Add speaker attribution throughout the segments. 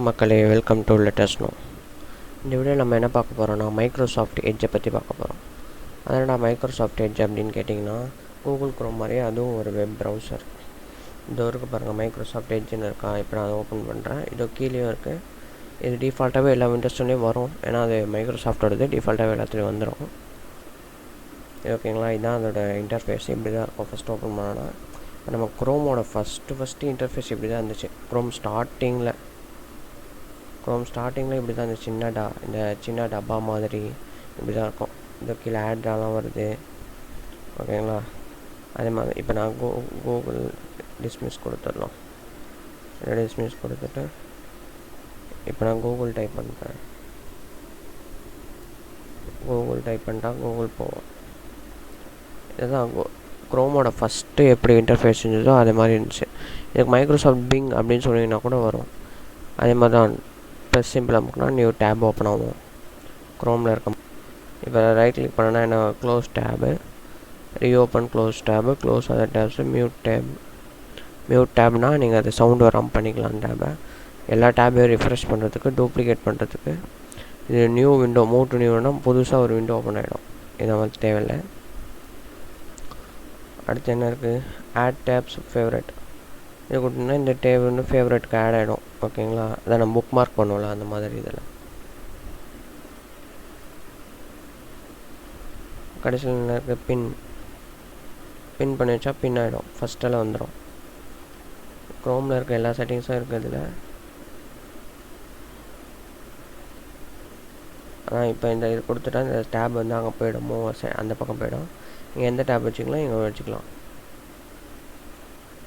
Speaker 1: வணக்கம் மக்களே, welcome to lettuce no. இந்த வீடியோ நம்ம என்ன பார்க்க போகிறோம்னா மைக்ரோசாஃப்ட் எட்ஜை பற்றி பார்க்க போகிறோம். அதனால் மைக்ரோசாஃப்ட் எட்ஜ் அப்படின்னு கேட்டிங்கன்னா கூகுள் குரோம் மாதிரியே அதுவும் ஒரு வெப் ப்ரௌசர். இதோ இருக்குது பாருங்கள், மைக்ரோசாஃப்ட் எட்ஜுன்னு இருக்கா. இப்போ நான் அதை ஓப்பன் பண்ணுறேன். இதோ கீழேயும் இருக்குது. இது டிஃபால்ட்டாகவே எல்லா விண்டோஸ்லேயும் வரும், ஏன்னா அது மைக்ரோசாஃப்டோடது டிஃபால்ட்டாகவே எல்லாத்துலேயும் வந்துடும். ஓகேங்களா, இதுதான் அதோட இன்டர்ஃபேஸ். இப்படி தான் இருக்கும் ஃபஸ்ட்டு ஓப்பன் பண்ணோன்னா. நம்ம குரோமோட ஃபஸ்ட்டு இன்டர்ஃபேஸ் இப்படி தான் இருந்துச்சு. குரோம் ஸ்டார்டிங்கில் இப்படி தான் இந்த சின்ன டப்பா மாதிரி இப்படி தான் இருக்கும். இந்த கீழே ஆட்லாம் வருது. ஓகேங்களா, அதே மாதிரி இப்போ நான் கூகுள் டிஸ்மிஸ் கொடுத்துடலாம். டிஸ்மிஸ் கொடுத்துட்டு இப்போ நான் கூகுள் டைப் பண்ணுறேன். கூகுள் டைப் பண்ணிட்டா கூகுள் போவோம். இதுதான் குரோமோட ஃபஸ்ட்டு எப்படி இன்டர்ஃபேஸ் இருந்ததோ அதே மாதிரி இருந்துச்சு. இதுக்கு மைக்ரோசாஃப்ட் பிங் அப்படின்னு சொன்னீங்கன்னா கூட வரும். அதே மாதிரி தான் ப்ளஸ் சிம்பிள் அமுக்குனா நியூ டேப் ஓப்பன் ஆகும் குரோமில் இருக்க. இப்போ ரைட் கிளிக் பண்ணனா என்ன, close tab, reopen close tab, close other tabs, mute டேப்னால் நீங்கள் அது சவுண்டு வராமல் பண்ணிக்கலாம். டேபை எல்லா டேபையும் ரிஃப்ரெஷ் பண்ணுறதுக்கு, டூப்ளிகேட் பண்ணுறதுக்கு. இது நியூ விண்டோ, மூவ் டு நியூனா புதுசாக ஒரு விண்டோ ஓப்பன் ஆகிடும். இது நமக்கு தேவையில்லை. அடுத்து என்ன இருக்குது, ஆட் டேப்ஸ் ஃபேவரட். இது கொடுத்தீங்கன்னா இந்த டேப் வந்து ஃபேவரட்டுக்கு ஆட் ஆகிடும். ஓகேங்களா, அதை நம்ம புக் மார்க் பண்ணுவோம்ல அந்த மாதிரி. இதில் கடைசியில் என்ன இருக்குது, பின் பண்ணி வச்சா பின் ஆகிடும், ஃபஸ்ட்டில் வந்துடும். க்ரோமில் இருக்க எல்லா செட்டிங்ஸும் இருக்குது இதில். ஆனால் இப்போ இந்த இது கொடுத்துட்டா இந்த டேப் வந்து அங்கே போய்டும், அந்த பக்கம் போய்டும். நீங்கள் எந்த டேப் வச்சுக்கலாம், இங்கே வச்சுக்கலாம்.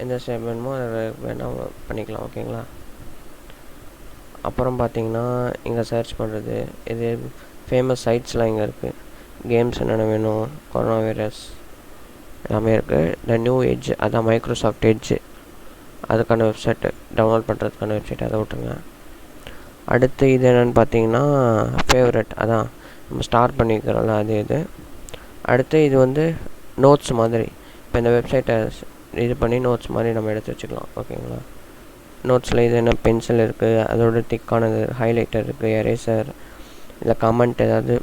Speaker 1: எந்த ஸ்டெப் வேணுமோ அதை வேணால் பண்ணிக்கலாம். ஓகேங்களா, அப்புறம் பார்த்தீங்கன்னா இங்கே சர்ச் பண்ணுறது, இது ஃபேமஸ் சைட்ஸ்லாம் இங்கே இருக்குது. கேம்ஸ் என்னென்ன வேணும், கொரோனா வைரஸ் எல்லாமே இருக்குது. இந்த நியூ எட்ஜ், அதான் மைக்ரோசாஃப்ட் எட்ஜு, அதுக்கான வெப்சைட்டு டவுன்லோட் பண்ணுறதுக்கான வெப்சைட், அதை விட்டுருங்க. அடுத்து இது என்னென்னு பார்த்தீங்கன்னா ஃபேவரட், அதான் நம்ம ஸ்டார்ட் பண்ணிக்கிறோம்ல அது இது. அடுத்து இது வந்து நோட்ஸ் மாதிரி. இப்போ இந்த வெப்சைட்டை இது பண்ணி நோட்ஸ் மாதிரி நம்ம எடுத்து வச்சுக்கலாம். ஓகேங்களா, நோட்ஸில் இது என்ன, பென்சில் இருக்குது, அதோட திக்கானது, ஹைலைட்டர் இருக்குது, எரேசர், இல்லை கமெண்ட் ஏதாவது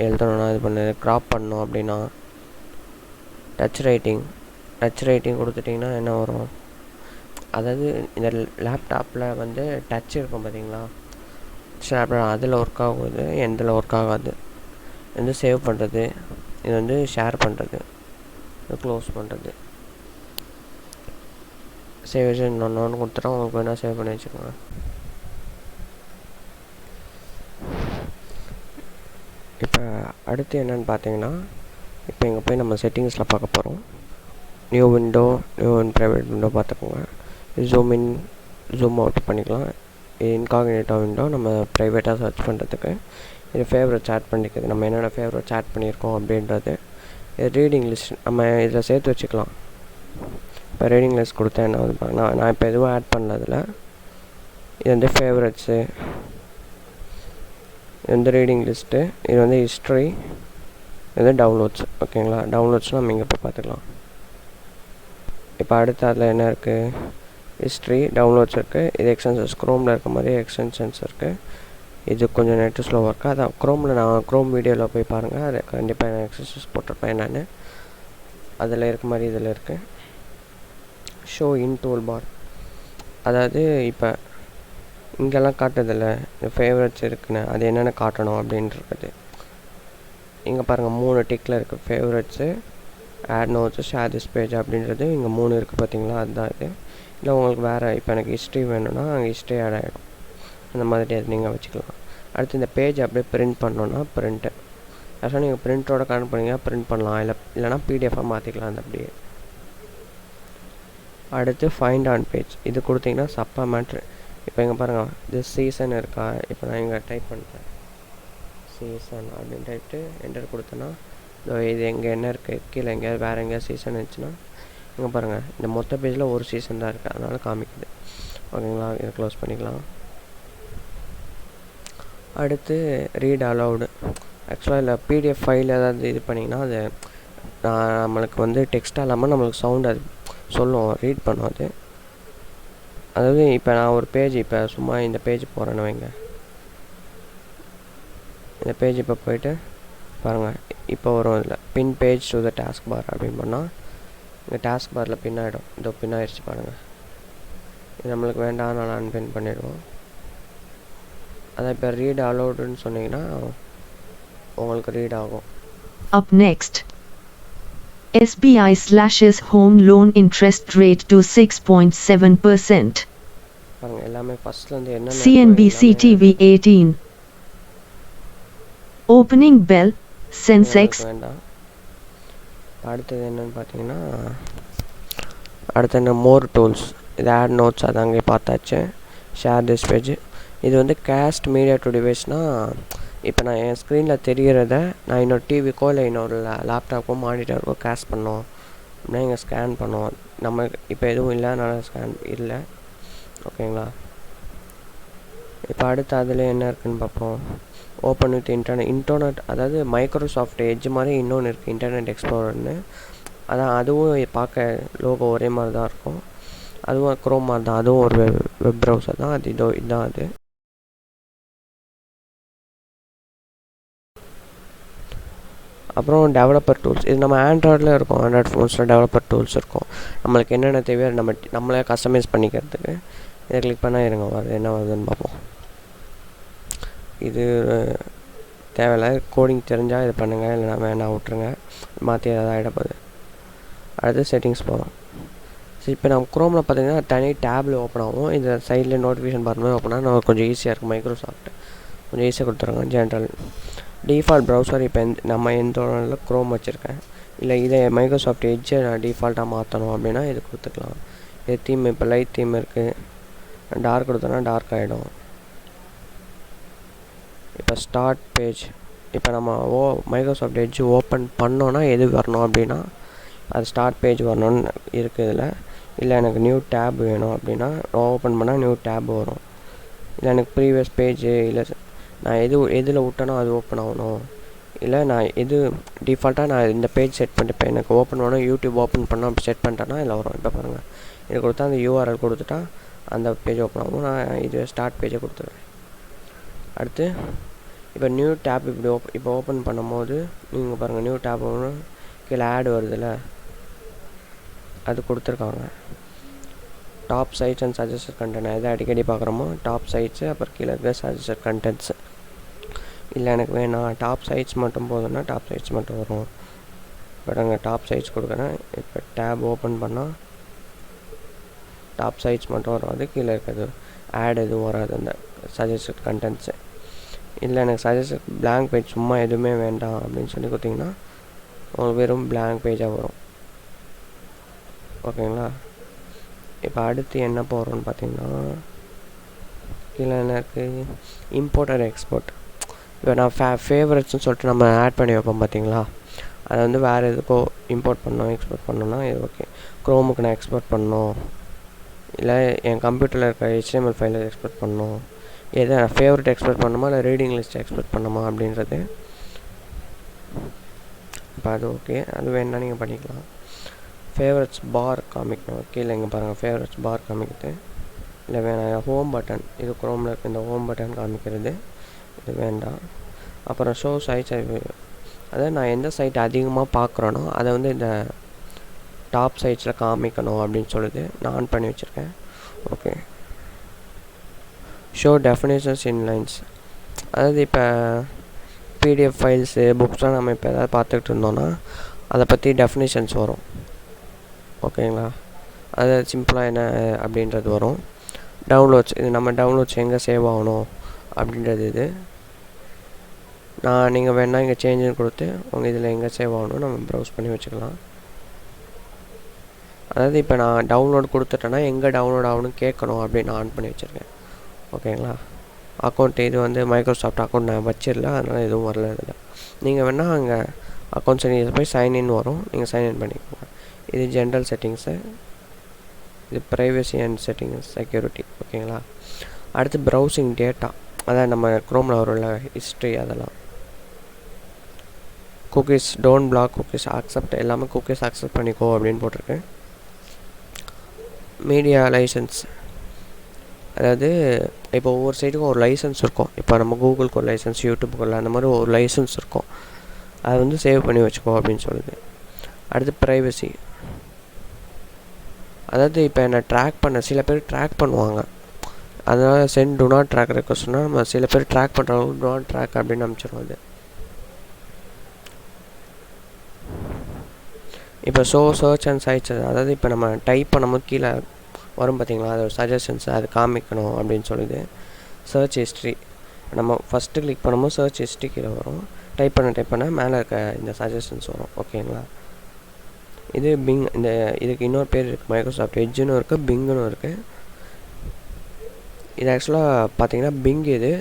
Speaker 1: எழுதணும்னா இது பண்ணது, க்ராப் பண்ணணும் அப்படின்னா. டச் ரைட்டிங் கொடுத்துட்டிங்கன்னா என்ன வரும், அதாவது இந்த லேப்டாப்பில் வந்து டச் இருக்கும் பார்த்தீங்களா, அதில் ஒர்க் ஆகுது, எந்தில் ஒர்க் ஆகாது. வந்து சேவ் பண்ணுறது, இது வந்து ஷேர் பண்ணுறது, இது க்ளோஸ் பண்ணுறது. சேவ் இன்னொன்று கொடுத்துட்டா உங்களுக்கு வேணால் சேவ் பண்ணி வச்சுக்கோங்க. இப்போ அடுத்து என்னென்னு பார்த்தீங்கன்னா, இப்போ இங்கே போய் நம்ம செட்டிங்ஸில் பார்க்க போகிறோம். நியூ அண்ட் ப்ரைவேட் விண்டோ பார்த்துக்கோங்க. ஜூம் இன் ஜூம் அவுட் பண்ணிக்கலாம். இன்காக்னிட்டோ விண்டோ நம்ம ப்ரைவேட்டாக சர்ச் பண்ணுறதுக்கு. இது ஃபேவரட்ஸ் ஆட் பண்ணிக்கிறது, நம்ம என்னென்ன ஃபேவரட்ஸ் ஆட் பண்ணியிருக்கோம் அப்படின்றது. இது ரீடிங் லிஸ்ட் நம்ம இதில் சேர்த்து வச்சுக்கலாம். இப்போ ரீடிங் லிஸ்ட் கொடுத்தா என்ன வந்து நான் இப்போ எதுவும் ஆட் பண்ணதில்ல. இது வந்து ஃபேவரட்ஸு, இது வந்து ரீடிங் லிஸ்ட்டு, இது வந்து ஹிஸ்ட்ரி, இது வந்து டவுன்லோட்ஸ். ஓகேங்களா, டவுன்லோட்ஸ்னால் நம்ம இங்கே போய் பார்த்துக்கலாம். இப்போ அடுத்து அதில் என்ன இருக்குது, ஹிஸ்ட்ரி, டவுன்லோட்ஸ் இருக்குது. இது எக்ஸ்டென்ஷன்ஸ், க்ரோமில் இருக்க மாதிரி எக்ஸ்டென்ஷன்ஸ் இருக்குது. இது கொஞ்சம் நெட்டு ஸ்லோவாக இருக்குது. அதான் க்ரோமில் நான் க்ரோம் வீடியோவில் போய் பாருங்கள், அது கண்டிப்பாக நான் எக்ஸ்டென்ஷன்ஸ் போட்டிருப்பேன். நான் அதில் இருக்க மாதிரி இதில் இருக்குது. ஷோ இன் டூல் பார், அதாவது இப்போ இங்கெல்லாம் காட்டுதில்ல இந்த ஃபேவரட்ஸ் இருக்குன்னு, அது என்னென்ன காட்டணும் அப்படின்றது. இங்கே பாருங்கள் 3 டிக்கில் இருக்குது, favourites, add notes, share this page அப்படின்றது. இங்கே 3 இருக்குது பார்த்தீங்களா, அதுதான் இது. இல்லை உங்களுக்கு வேறு, இப்போ எனக்கு ஹிஸ்ட்ரி வேணும்னா அங்கே ஹிஸ்ட்ரி ஆட் ஆகிடும். அந்த மாதிரி அது நீங்கள் வச்சுக்கலாம். அடுத்து இந்த பேஜ் அப்படியே பிரிண்ட் பண்ணோன்னா பிரிண்ட்டு, ஆக்சுவலாக நீங்கள் பிரிண்ட்டோட கனெக்ட் பண்ணிங்கன்னா பிரிண்ட் பண்ணலாம், இல்லைனா பிடிஎஃபாக மாற்றிக்கலாம் அது அப்படியே. அடுத்து ஃபைண்ட் ஆன் பேஜ், இது கொடுத்தீங்கன்னா சப்பா மேட்ரு. இப்போ இங்கே பாருங்கள், இது சீசன் இருக்கா. இப்போ நான் இங்கே டைப் பண்ணுறேன் சீசன் அப்படின்னு டைப்பிட்டு என்டர் கொடுத்தேன்னா இது எங்கே என்ன இருக்குது, கீழே எங்கேயாவது வேறு எங்கேயாவது சீசன் இருந்துச்சுன்னா இங்கே பாருங்கள், இந்த மொத்த பேஜில் ஒரு சீசன் தான் இருக்குது, அதனால் காமிக்குது. ஓகேங்களா, இதை க்ளோஸ் பண்ணிக்கலாம். அடுத்து ரீட் அலவுடு, ஆக்சுவலாக இல்லை பிடிஎஃப் ஃபைல் ஏதாவது இது பண்ணிங்கன்னா அது நம்மளுக்கு வந்து டெக்ஸ்ட்டாக இல்லாமல் நம்மளுக்கு சவுண்ட் அது சொல்லும், ரீட் பண்ணும். அதாவது இப்போ நான் ஒரு பேஜ் இப்போ சும்மா இந்த பேஜ் போகிறேன்னு வைங்க. இந்த பேஜ் இப்போ போயிட்டு பாருங்கள், இப்போ வரும் இதில் pin page to the taskbar அப்படின்னு பண்ணால் இந்த டாஸ்க் பாரில் பின் ஆகிடும். இதோ பின் ஆகிடுச்சு பாருங்கள். இது நம்மளுக்கு வேண்டாம், நான் அன்பின் பண்ணிவிடுவோம். அதை இப்போ ரீட் அலோடுன்னு சொன்னீங்கன்னா உங்களுக்கு ரீட் ஆகும்.
Speaker 2: Up next, SBI slashes home loan interest rate to 6.7%.
Speaker 1: பாருங்க எல்லாமே ஃபர்ஸ்ட்லேருந்து என்ன
Speaker 2: CNBC TV 18. Opening bell, Sensex.
Speaker 1: வேண்டாம். அடுத்தது என்னன்னு பார்த்தீங்கன்னா, அடுத்து என்ன மோர் டூல்ஸ், இது ஆட் நோட்ஸ், அது அங்கே பார்த்தாச்சு. ஷேர் திஸ் பேஜ், இது வந்து கேஸ்ட் மீடியா டு டிவைஸ்னால் இப்போ நான் என் ஸ்க்ரீனில் தெரிகிறத நான் இன்னொரு டிவிக்கோ இல்லை இன்னொரு லேப்டாப்போ மானிட்டருக்கோ கேஸ்ட் பண்ணோம் அப்படின்னா இங்கே ஸ்கேன் பண்ணுவோம். நம்ம இப்போ எதுவும் இல்லை, அதனால் ஸ்கேன் இல்லை. ஓகேங்களா? இப்போ அடுத்து அதில் என்ன இருக்குதுன்னு பார்ப்போம். ஓப்பன் வித் இன்டர்நெட், அதாவது மைக்ரோசாஃப்ட் எட்ஜ் மாதிரி இன்னொன்று இருக்குது, இன்டர்நெட் எக்ஸ்ப்ளோரர்னு. அதான் அதுவும் பார்க்க லோகோ ஒரே மாதிரி தான் இருக்கும். அதுவும் க்ரோம் மாதிரி தான், அதுவும் ஒரு வெப் ப்ரௌசர் தான். அது இதுதான் அது. அப்புறம் டெவலப்பர் டூல்ஸ், இது நம்ம ஆண்ட்ராய்டில் இருக்கும். ஆண்ட்ராய்ட் ஃபோன்ஸில் டெவலப்பர் டூல்ஸ் இருக்கும். நம்மளுக்கு என்னென்ன தேவையோ நம்மளே கஸ்டமைஸ் பண்ணிக்கிறதுக்கு இதை கிளிக் பண்ணால் இருங்க வருது, என்ன வருதுன்னு பார்ப்போம். இது தேவையில்லை, கோடிங் தெரிஞ்சால் இது பண்ணுங்கள், இல்லைனா வேணாம் விட்ருங்க, மாற்றி ஏதாவது ஆகிடப்போகுது. அடுத்து செட்டிங்ஸ் போகிறோம். சரி, இப்போ நம்ம குரோமில் பார்த்தீங்கன்னா தனி டேபில் ஓப்பன் ஆகும். இந்த சைடில் நோட்டிஃபிகேஷன் பார்க்கும்போது ஓப்பன் ஆனால் நமக்கு கொஞ்சம் ஈஸியாக இருக்கும். மைக்ரோசாஃப்ட் கொஞ்சம் ஈஸியாக கொடுத்துருங்க. ஜென்ரல் டிஃபால்ட் ப்ரௌசர் இப்போ நம்ம எந்த க்ரோம் வச்சுருக்கேன், இல்லை இதை மைக்ரோசாஃப்ட் எட்ஜை நான் டிஃபால்ட்டாக மாற்றணும் அப்படின்னா இது கொடுத்துக்கலாம். இது தீம், இப்போ லைட் தீம் இருக்குது, டார்க் கொடுத்தோன்னா டார்க் ஆகிடும். இப்போ ஸ்டார்ட் பேஜ், இப்போ நம்ம மைக்ரோசாஃப்ட் எட்ஜ் ஓப்பன் பண்ணோன்னா எது வரணும் அப்படின்னா அது ஸ்டார்ட் பேஜ் வரணும்னு இருக்குது இதில். இல்லை எனக்கு நியூ டேப் வேணும் அப்படின்னா ஓப்பன் பண்ணால் நியூ டேப் வரும். இல்லை எனக்கு ப்ரீவியஸ் பேஜு, இல்லை நான் எதில் விட்டனோ அது ஓப்பன் ஆகணும், இல்லை நான் எது டிஃபால்ட்டாக நான் இந்த பேஜ் செட் பண்ணிட்டு இப்போ எனக்கு ஓப்பன் பண்ணணும், யூடியூப் ஓப்பன் பண்ணோம் அப்படி செட் பண்ணிட்டேன்னா இதில் வரும். இப்போ பாருங்கள், இது கொடுத்தா அந்த யூஆர்எல் கொடுத்துட்டா அந்த பேஜ் ஓப்பன் ஆகும். நான் இது ஸ்டார்ட் பேஜை கொடுத்துருவேன். அடுத்து இப்போ நியூ டேப் இப்போ ஓப்பன் பண்ணும் போது நீங்கள் பாருங்கள், நியூ டேப் ஒன்று கீழே ஆட் வருதுல்ல, அது கொடுத்துருக்காங்க. Top sites and suggested content, எதை அடிக்கடி பார்க்குறோமோ டாப் சைட்ஸு, அப்புறம் கீழே இருக்க சஜஸ்டட் கண்டென்ட்ஸு. இல்லை எனக்கு வேணாம் டாப் சைட்ஸ் மட்டும் போதுன்னா டாப் சைட்ஸ் மட்டும் வரும். பட் அங்கே டாப் சைட்ஸ் கொடுக்குறேன். இப்போ டேப் ஓப்பன் பண்ணால் டாப் சைட்ஸ் மட்டும் வரும், அது கீழே இருக்கிறது ஆட் எதுவும் வராது அந்த சஜஸ்டட் கண்டென்ட்ஸு. இல்லை எனக்கு சஜஸ்டட் பிளாங்க் பேஜ், சும்மா எதுவுமே வேண்டாம் அப்படின்னு சொல்லி கொடுத்தீங்கன்னா உங்களுக்கு வெறும் பிளாங்க் பேஜாக வரும். ஓகேங்களா? இப்போ அடுத்து என்ன போகிறோன்னு பார்த்தீங்கன்னா கீழே என்ன இருக்குது, இம்போர்ட் அண்ட் எக்ஸ்போர்ட். இப்போ நான் ஃபேவரட்ஸ்னு சொல்லிட்டு நம்ம ஆட் பண்ணி வைப்போம் பார்த்தீங்களா, அதை வந்து வேறு எதுக்கோ இம்போர்ட் பண்ணோம் எக்ஸ்போர்ட் பண்ணோன்னா இது ஓகே. க்ரோமுக்கு நான் எக்ஸ்போர்ட் பண்ணணும், இல்லை என் கம்ப்யூட்டரில் இருக்க HTML ஃபைலை எக்ஸ்போர்ட் பண்ணணும், எதை நான் ஃபேவரட் எக்ஸ்போர்ட் பண்ணணுமா இல்லை ரீடிங் லிஸ்ட்டை எக்ஸ்போர்ட் பண்ணணுமா அப்படின்றது. இப்போ அது ஓகே, அது வேணால் நீங்கள் பண்ணிக்கலாம். ஃபேவரட்ஸ் பார் காமிக்கணும் கீழே, இங்கே பாருங்கள் ஃபேவரட்ஸ் பார் காமிக்குது. இல்லை வேணாம், ஹோம் பட்டன், இது க்ரோமில் இருக்க இந்த ஹோம் பட்டன் காமிக்கிறது, இது வேண்டாம். அப்புறம் ஷோ சைட்ஸ், அதாவது நான் எந்த சைட் அதிகமாக பார்க்குறேனோ அதை வந்து இந்த டாப் சைட்ஸில் காமிக்கணும் அப்படின்னு சொல்லுது, நான் ஆன் பண்ணி வச்சுருக்கேன். ஓகே. ஷோ டெஃபினேஷன்ஸ் இன்லைன்ஸ், அதாவது இப்போ பிடிஎஃப் ஃபைல்ஸு புக்ஸ்லாம் நம்ம இப்போ எதாவது பார்த்துக்கிட்டு இருந்தோன்னா அதை பற்றி டெஃபினேஷன்ஸ் வரும். ஓகேங்களா? அது சிம்பிளாக என்ன அப்படின்றது வரும். டவுன்லோட்ஸ், இது நம்ம டவுன்லோட்ஸ் எங்கே சேவ் ஆகணும் அப்படின்றது இது. நீங்கள் வேணால் இங்கே சேஞ்சுன்னு கொடுத்து உங்கள் இதில் எங்கே சேவ் ஆகணும் நம்ம ப்ரௌஸ் பண்ணி வச்சுக்கலாம். அதாவது இப்போ நான் டவுன்லோட் கொடுத்துட்டேன்னா எங்கே டவுன்லோட் ஆகணும்னு கேட்கணும் அப்படின்னு நான் ஆன் பண்ணி வச்சுருக்கேன். ஓகேங்களா? அக்கௌண்ட் இது வந்து மைக்ரோசாஃப்ட் அக்கௌண்ட் நான் வச்சிடல, அதனால் எதுவும் வரல இதில். நீங்கள் வேணால் அங்கே அக்கௌண்ட் செட்டிங்ஸ் போய் சைன்இன் வரும், நீங்கள் சைன்இன் பண்ணிக்கோங்க. இது ஜென்ரல் செட்டிங்ஸு, இது ப்ரைவசி அண்ட் செட்டிங்ஸ் செக்யூரிட்டி. ஓகேங்களா? அடுத்து ப்ரௌசிங் டேட்டா, அதான் நம்ம க்ரோமில் வரும்ல ஹிஸ்ட்ரி, அதெல்லாம் cookies, don't block cookies, accept, எல்லாமே குக்கீஸ் அக்செப்ட் பண்ணிக்கோ அப்படின்னு போட்டிருக்கு. மீடியா லைசன்ஸ், அதாவது இப்போ ஒவ்வொரு சைட்டுக்கும் ஒரு லைசன்ஸ் இருக்கும். இப்போ நம்ம கூகுளுக்கு ஒரு லைசன்ஸ், யூடியூப்புக்கு அந்த மாதிரி ஒரு லைசன்ஸ் இருக்கும். அதை வந்து சேவ் பண்ணி வச்சுக்கோ அப்படின்னு சொல்லுது. அடுத்து ப்ரைவசி. அதாவது இப்போ என்னை ட்ராக் பண்ண சில பேர் ட்ராக் பண்ணுவாங்க. அதனால் சென்ட் டு நாட் ட்ராக் ரெக்வஸ்ட்னா நம்ம சில பேர் ட்ராக் பண்ணுறவங்க டு நாட் ட்ராக் அப்படின்னு அனுப்பிச்சிடும். அது இப்போ சர்ச் அண்ட் சைட்ஸ், அதாவது இப்போ நம்ம டைப் பண்ணும்போது கீழே வரும் பார்த்தீங்களா, அது ஒரு சஜஷன்ஸ், அது காமிக்கணும் அப்படின்னு சொல்லுது. சர்ச் ஹிஸ்ட்ரி, நம்ம ஃபஸ்ட்டு கிளிக் பண்ணும்போது சர்ச் ஹிஸ்ட்ரி கீழே வரும். டைப் பண்ண மேலே இருக்க இந்த சஜஷன்ஸ் வரும். ஓகேங்களா. இது பிங். இதுக்கு இன்னொரு பேர் இருக்குது, மைக்ரோசாஃப்ட் எட்ஜுன்னு இருக்குது, பிங்குன்னு இருக்குது. இது ஆக்சுவலாக பார்த்தீங்கன்னா பிங். இது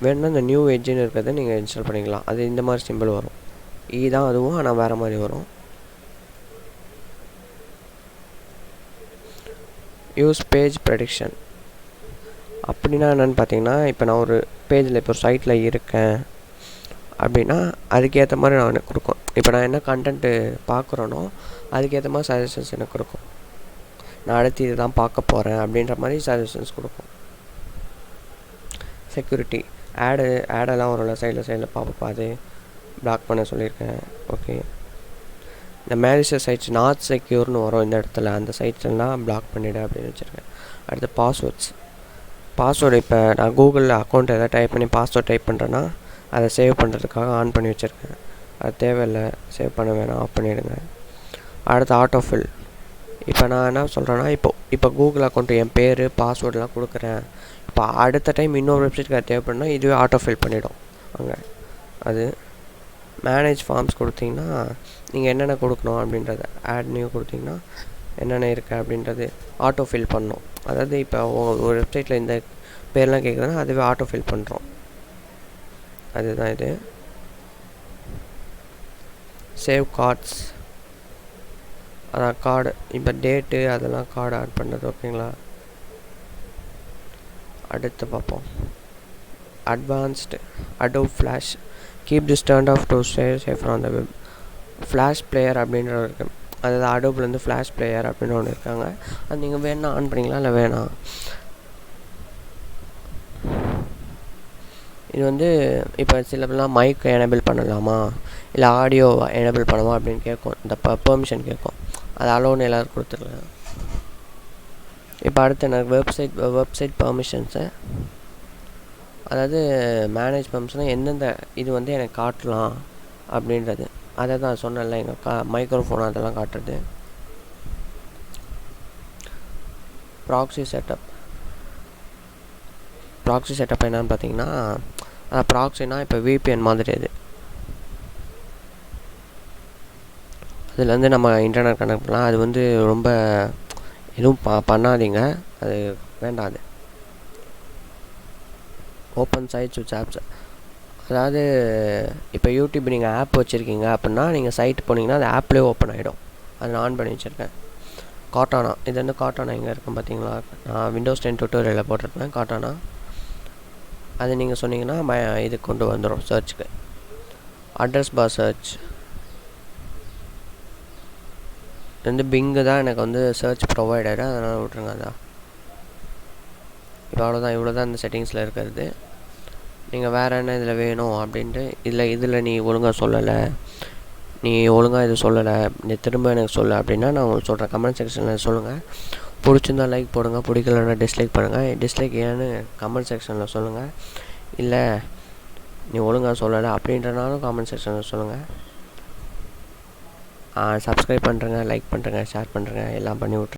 Speaker 1: வேணுன்னா இந்த நியூ எட்ஜுன்னு இருக்கிறத நீங்கள் இன்ஸ்டால் பண்ணிக்கலாம். அது இந்த மாதிரி சிம்பிள் வரும். தான் அதுவும், ஆனால் வேறு மாதிரி வரும். யூஸ் பேஜ் ப்ரெடிக்ஷன் அப்படின்னா என்னென்னு பார்த்தீங்கன்னா, இப்போ நான் ஒரு பேஜில் இப்போ ஒரு சைட்டில் இருக்கேன் அப்படின்னா அதுக்கேற்ற மாதிரி நான் எனக்கு கொடுக்கும். இப்போ நான் என்ன கண்டென்ட்டு பார்க்குறேனோ அதுக்கேற்ற மாதிரி சஜஷன்ஸ் எனக்கு கொடுக்கும். நான் அடுத்து இது தான் பார்க்க போகிறேன் அப்படின்ற மாதிரி சஜஷன்ஸ் கொடுக்கும். செக்யூரிட்டி, ஆடெல்லாம் ஒரு சைடில் பார்ப்போம், அது பிளாக் பண்ண சொல்லியிருக்கேன். ஓகே. இந்த மேலிஷியஸ் சைட்ஸ் நாட் செக்யூர்னு வரும் இந்த இடத்துல, அந்த சைட்ஸ்லாம் பிளாக் பண்ணிவிடு அப்படின்னு வச்சுருக்கேன். அடுத்து பாஸ்வேர்டு. இப்போ நான் கூகுளில் அக்கௌண்ட் எதாவது டைப் பண்ணி பாஸ்வேர்ட் டைப் பண்ணுறேன்னா அதை சேவ் பண்ணுறதுக்காக ஆன் பண்ணி வச்சுருக்கேன். அது தேவையில்லை, சேவ் பண்ண வேணாம், ஆஃப் பண்ணிவிடுங்க. அடுத்து ஆட்டோஃபில். இப்போ நான் என்ன சொல்கிறேன்னா, இப்போ கூகுள் அக்கௌண்ட்டு என் பேர் பாஸ்வேர்டெலாம் கொடுக்குறேன். இப்போ அடுத்த டைம் இன்னொரு வெப்சைட்டுக்கு அது தேவைப்படுனா இதுவே ஆட்டோஃபில் பண்ணிவிடும் அங்கே. அது மேனேஜ் ஃபார்ம்ஸ் கொடுத்தீங்கன்னா நீங்கள் என்னென்ன கொடுக்கணும் அப்படின்றத ஆட் நியூ கொடுத்தீங்கன்னா என்னென்ன இருக்குது அப்படின்றது ஆட்டோஃபில் பண்ணணும். அதாவது இப்போ ஒரு வெப்சைட்டில் இந்த பேர்லாம் கேட்குதுன்னா அதுவே ஆட்டோஃபில் பண்ணுறோம். அதுதான் இது. சேவ் கார்ட்ஸ், அதான் கார்டு. இப்போ டேட்டு அதெல்லாம் கார்டு ஆட் பண்ணுறது. ஓகேங்களா. அடுத்து பார்ப்போம். Advanced Adobe Flash, keep this turned off to stay safer on the web. Flash player அப்படின்ற இருக்குது. அதாவது அடோப்லேருந்து ஃப்ளாஷ் பிளேயர் அப்படின்னு ஒன்று இருக்காங்க. அது நீங்கள் வேணால் ஆன் பண்ணிக்கலாம், இல்லை வேணாம். இது வந்து இப்போ சில பேர்லாம் மைக் எனேபிள் பண்ணலாமா இல்லை ஆடியோ எனேபிள் பண்ணலாமா அப்படின்னு கேட்கும். இந்த பெர்மிஷன் கேட்கும். அது அலோன்னு எல்லோரும் கொடுத்துருக்கேன். இப்போ அடுத்து எனக்கு வெப்சைட் பெர்மிஷன்ஸு, அதாவது மேனேஜ் பெர்மிஷன் எந்தெந்த இது வந்து எனக்கு காட்டலாம் அப்படின்றது. அதை தான் சொன்னேன்ல, எங்கள் மைக்ரோஃபோன் அதெல்லாம் காட்டுறது. ப்ராக்ஸி செட்டப் என்னன்னு பார்த்தீங்கன்னா, ப்ராக்ஸினா இப்போ விபிஎன் மாதிரி. அதுலேருந்து நம்ம இன்டர்நெட் கனெக்ட் பண்ணலாம். அது வந்து ரொம்ப எதுவும் பண்ணாதீங்க, அது வேண்டாம். அது ஓப்பன் சைட்ஸ் வித் ஆப்ஸ், அதாவது இப்போ யூடியூப் நீங்கள் ஆப் வச்சுருக்கீங்க அப்படின்னா நீங்கள் சைட் போனீங்கன்னா அது ஆப்லேயே ஓப்பன் ஆகிடும். அது நான் ஆன் பண்ணி வச்சுருக்கேன். காட்டானா, இது வந்து காட்டானா எங்கே இருக்கும் பார்த்தீங்களா, நான் விண்டோஸ் 10 டுட்டோரியலில் போட்டிருப்பேன் காட்டானா. அது நீங்கள் சொன்னீங்கன்னா இது கொண்டு வந்துடும் சர்ச்சுக்கு. அட்ரஸ் பார் சர்ச் வந்து பிங்கு தான் எனக்கு வந்து சர்ச் ப்ரொவைடடு, அதனால் விட்ருங்க. அதான் இப்போ அவ்வளோதான், இவ்வளோ தான் இந்த செட்டிங்ஸில் இருக்கிறது. நீங்கள் வேறு என்ன இதில் வேணும் அப்படின்ட்டு இதில் நீ ஒழுங்காக சொல்லலை, நீ ஒழுங்காக இது சொல்லலை, நீ திரும்ப எனக்கு சொல்ல அப்படின்னா நான் உங்களுக்கு சொல்கிறேன். கமெண்ட் செக்ஷனில் சொல்லுங்கள். பிடிச்சிருந்தா லைக் போடுங்க, பிடிக்கலன்னா டிஸ்லைக் பண்ணுங்கள். டிஸ்லைக் ஏன்னு கமெண்ட் செக்ஷனில் சொல்லுங்கள். இல்லை நீ ஒழுங்காக சொல்லலை அப்படின்றனாலும் கமெண்ட் செக்ஷனில் சொல்லுங்கள். சப்ஸ்கிரைப் பண்ணுறேங்க, லைக் பண்ணுறேங்க, ஷேர் பண்ணுறேங்க, எல்லாம் பண்ணி விட்ருங்க.